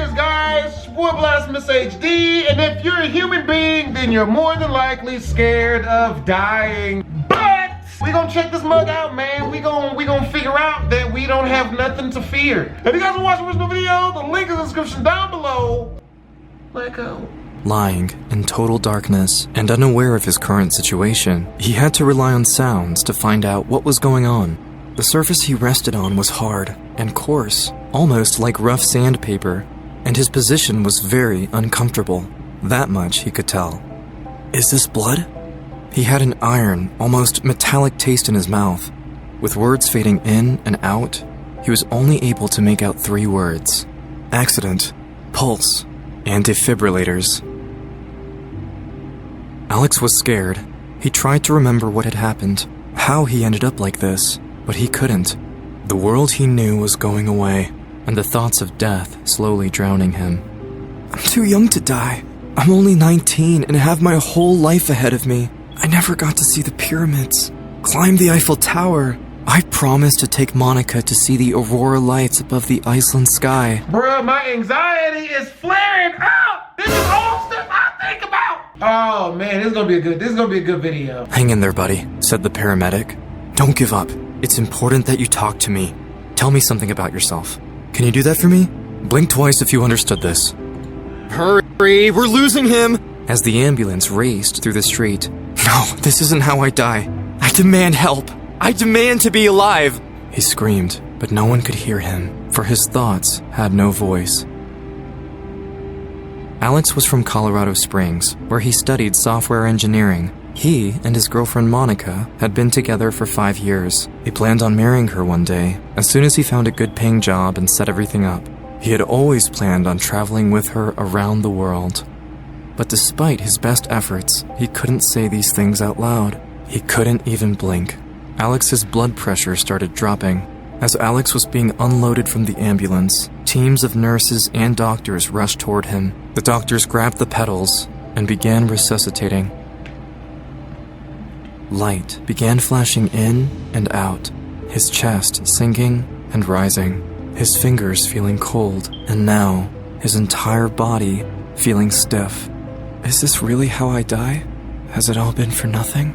is, guys? It's your boy Blastphamoushd, and if you're a human being, then you're more than likely scared of dying. But we gonna check this mug out, man. We gonna figure out that we don't have nothing to fear. If you guys want to watch the original video, the link is in the description down below. Let go. Lying in total darkness and unaware of his current situation, he had to rely on sounds to find out what was going on. The surface he rested on was hard and coarse, almost like rough sandpaper, and his position was very uncomfortable. That much he could tell. Is this blood? He had an iron, almost metallic taste in his mouth. With words fading in and out, he was only able to make out 3 words: accident, pulse, and defibrillators. Alex was scared. He tried to remember what had happened, how he ended up like this, but he couldn't. The world he knew was going away, and the thoughts of death slowly drowning him. I'm too young to die. I'm only 19 and have my whole life ahead of me. I never got to see the pyramids, climb the Eiffel Tower. I promised to take Monica to see the aurora lights above the Iceland sky. Bruh, my anxiety is flaring up. This is all stuff I think about. Oh man, this is gonna be a good video. Hang in there, buddy, said the paramedic. Don't give up. It's important that you talk to me. Tell me something about yourself. Can you do that for me? Blink twice if you understood this. Hurry, we're losing him! As the ambulance raced through the street. No, this isn't how I die. I demand help. I demand to be alive! He screamed, but no one could hear him, for his thoughts had no voice. Alex was from Colorado Springs, where he studied software engineering. He and his girlfriend Monica had been together for 5 years. He planned on marrying her one day, as soon as he found a good-paying job and set everything up. He had always planned on traveling with her around the world. But despite his best efforts, he couldn't say these things out loud. He couldn't even blink. Alex's blood pressure started dropping. As Alex was being unloaded from the ambulance, teams of nurses and doctors rushed toward him. The doctors grabbed the pedals and began resuscitating. Light began flashing in and out, his chest sinking and rising, his fingers feeling cold, and now his entire body feeling stiff. Is this really how I die? Has it all been for nothing?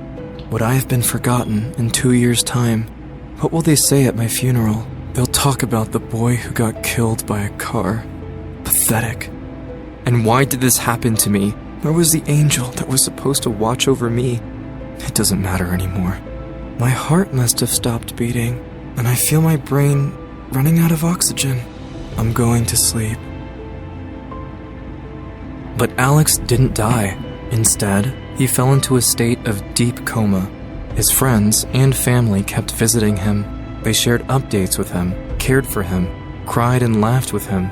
Would I have been forgotten in 2 years' time? What will they say at my funeral? They'll talk about the boy who got killed by a car. Pathetic. And why did this happen to me? Where was the angel that was supposed to watch over me? It doesn't matter anymore. My heart must have stopped beating, and I feel my brain running out of oxygen. I'm going to sleep. But Alex didn't die. Instead, he fell into a state of deep coma. His friends and family kept visiting him. They shared updates with him, cared for him, cried and laughed with him.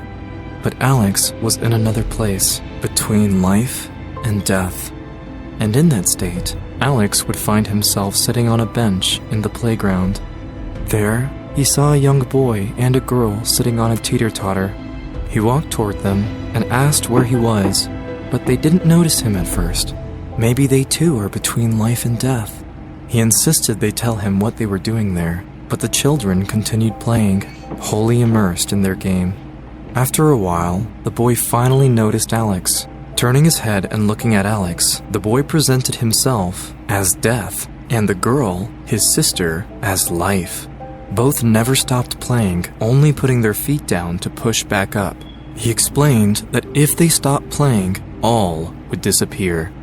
But Alex was in another place, between life and death. And in that state, Alex would find himself sitting on a bench in the playground. There, he saw a young boy and a girl sitting on a teeter-totter. He walked toward them and asked where he was, but they didn't notice him at first. Maybe they too are between life and death. He insisted they tell him what they were doing there, but the children continued playing, wholly immersed in their game. After a while, the boy finally noticed Alex. Turning his head and looking at Alex, the boy presented himself as death, and the girl, his sister, as life. Both never stopped playing, only putting their feet down to push back up. He explained that if they stopped playing, all would disappear.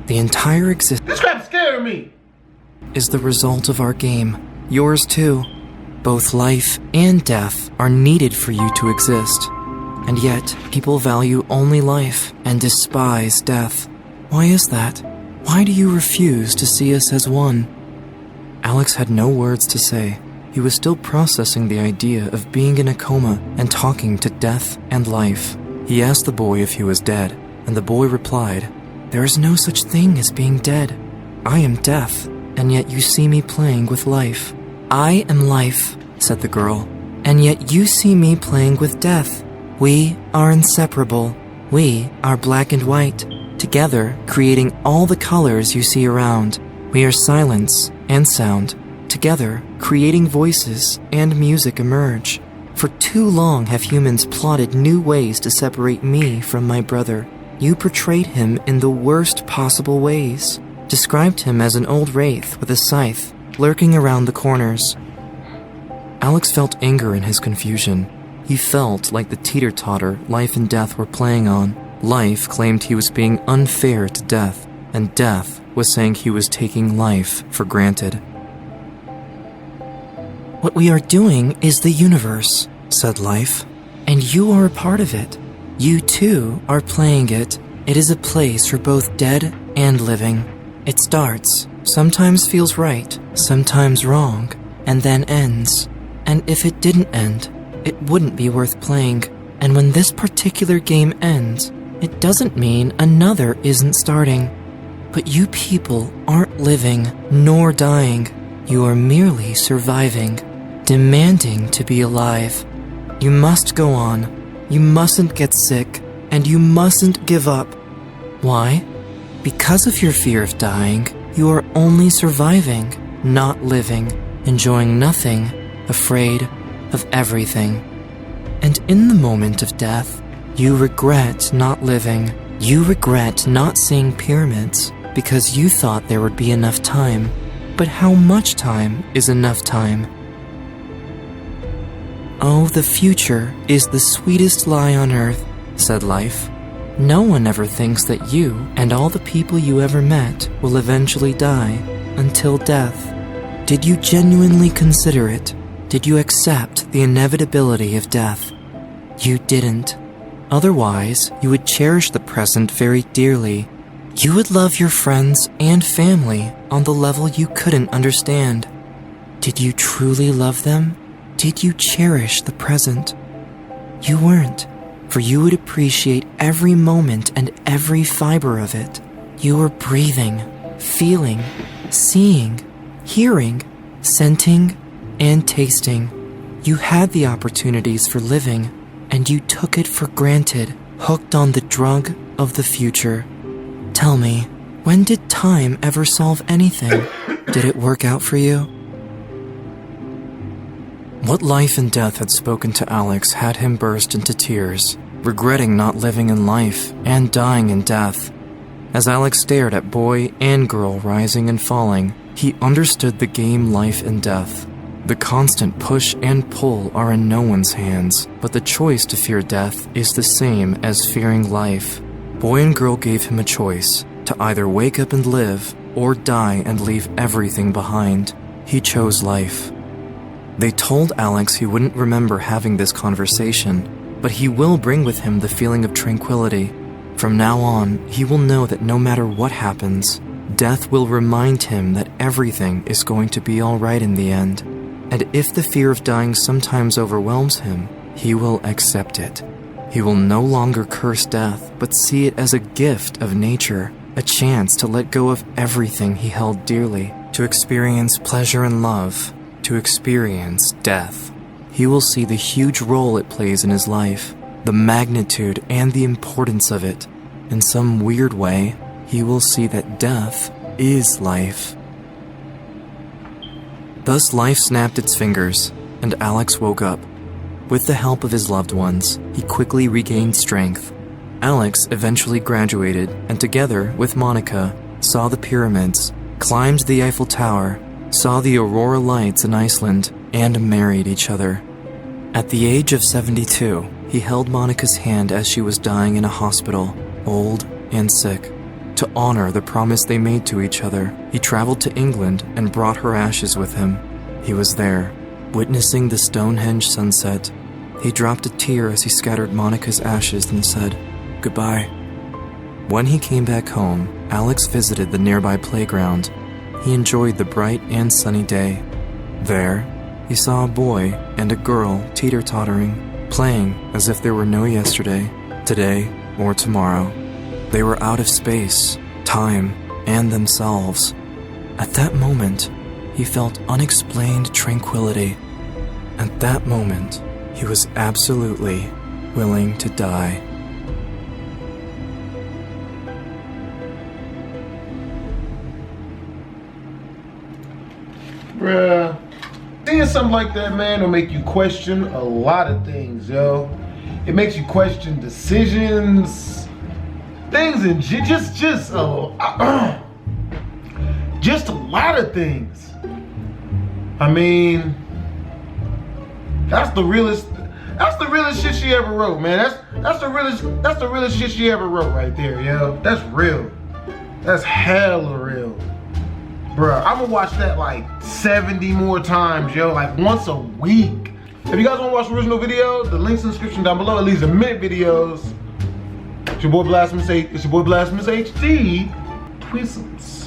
The entire existence This crap scared me. is the result of our game. Yours too. Both life and death are needed for you to exist. And yet, people value only life and despise death. Why is that? Why do you refuse to see us as one? Alex had no words to say. He was still processing the idea of being in a coma and talking to death and life. He asked the boy if he was dead, and the boy replied, "There is no such thing as being dead. I am death, and yet you see me playing with life." "I am life," said the girl, "and yet you see me playing with death. We are inseparable. We are black and white, together creating all the colors you see around. We are silence and sound, together creating voices and music emerge. For too long have humans plotted new ways to separate me from my brother. You portrayed him in the worst possible ways. Described him as an old wraith with a scythe, lurking around the corners. Alex felt anger in his confusion. He felt like the teeter-totter life and death were playing on. Life claimed he was being unfair to death, and death was saying he was taking life for granted. What we are doing is the universe, said life, and you are a part of it. You too are playing it. It is a place for both dead and living. It starts, sometimes feels right, sometimes wrong, and then ends. And if it didn't end, it wouldn't be worth playing. And when this particular game ends, it doesn't mean another isn't starting. But you people aren't living nor dying. You are merely surviving, demanding to be alive. You must go on. You mustn't get sick, and you mustn't give up. Why? Because of your fear of dying, you are only surviving, not living, enjoying nothing, afraid of everything. And in the moment of death, you regret not living. You regret not seeing pyramids because you thought there would be enough time. But how much time is enough time? Oh, the future is the sweetest lie on earth, said life. No one ever thinks that you and all the people you ever met will eventually die until death. Did you genuinely consider it? Did you accept the inevitability of death? You didn't. Otherwise, you would cherish the present very dearly. You would love your friends and family on the level you couldn't understand. Did you truly love them? Did you cherish the present? You weren't, for you would appreciate every moment and every fiber of it. You were breathing, feeling, seeing, hearing, scenting, and tasting. You had the opportunities for living, and you took it for granted, hooked on the drug of the future. Tell me, when did time ever solve anything? Did it work out for you? What life and death had spoken to Alex had him burst into tears, regretting not living in life and dying in death. As Alex stared at boy and girl rising and falling, he understood the game life and death. The constant push and pull are in no one's hands, but the choice to fear death is the same as fearing life. Boy and girl gave him a choice, to either wake up and live, or die and leave everything behind. He chose life. They told Alex he wouldn't remember having this conversation, but he will bring with him the feeling of tranquility. From now on, he will know that no matter what happens, death will remind him that everything is going to be all right in the end. And if the fear of dying sometimes overwhelms him, he will accept it. He will no longer curse death, but see it as a gift of nature, a chance to let go of everything he held dearly, to experience pleasure and love, to experience death. He will see the huge role it plays in his life, the magnitude and the importance of it. In some weird way, he will see that death is life. Thus life snapped its fingers, and Alex woke up. With the help of his loved ones, he quickly regained strength. Alex eventually graduated, and together with Monica, saw the pyramids, climbed the Eiffel Tower, saw the aurora lights in Iceland, and married each other. At the age of 72, he held Monica's hand as she was dying in a hospital, old and sick. To honor the promise they made to each other, he traveled to England and brought her ashes with him. He was there, witnessing the Stonehenge sunset. He dropped a tear as he scattered Monica's ashes and said, "Goodbye." When he came back home, Alex visited the nearby playground. He enjoyed the bright and sunny day. There, he saw a boy and a girl teeter-tottering, playing as if there were no yesterday, today, or tomorrow. They were out of space, time, and themselves. At that moment, he felt unexplained tranquility. At that moment, he was absolutely willing to die. Bruh. See, Seeing something like that, man, will make you question a lot of things, yo. It makes you question decisions, things, and just a lot of things. I mean, that's the realest shit she ever wrote, man. That's the realest shit she ever wrote right there, yo. That's real. That's hella real. Bruh, I'm gonna watch that like 70 more times, yo, like once a week. If you guys wanna watch original videos, the link's in the description down below. At least a minute videos. It's your boy Blastphamoushd. It's your boy Blastphamoushd. Tweezums.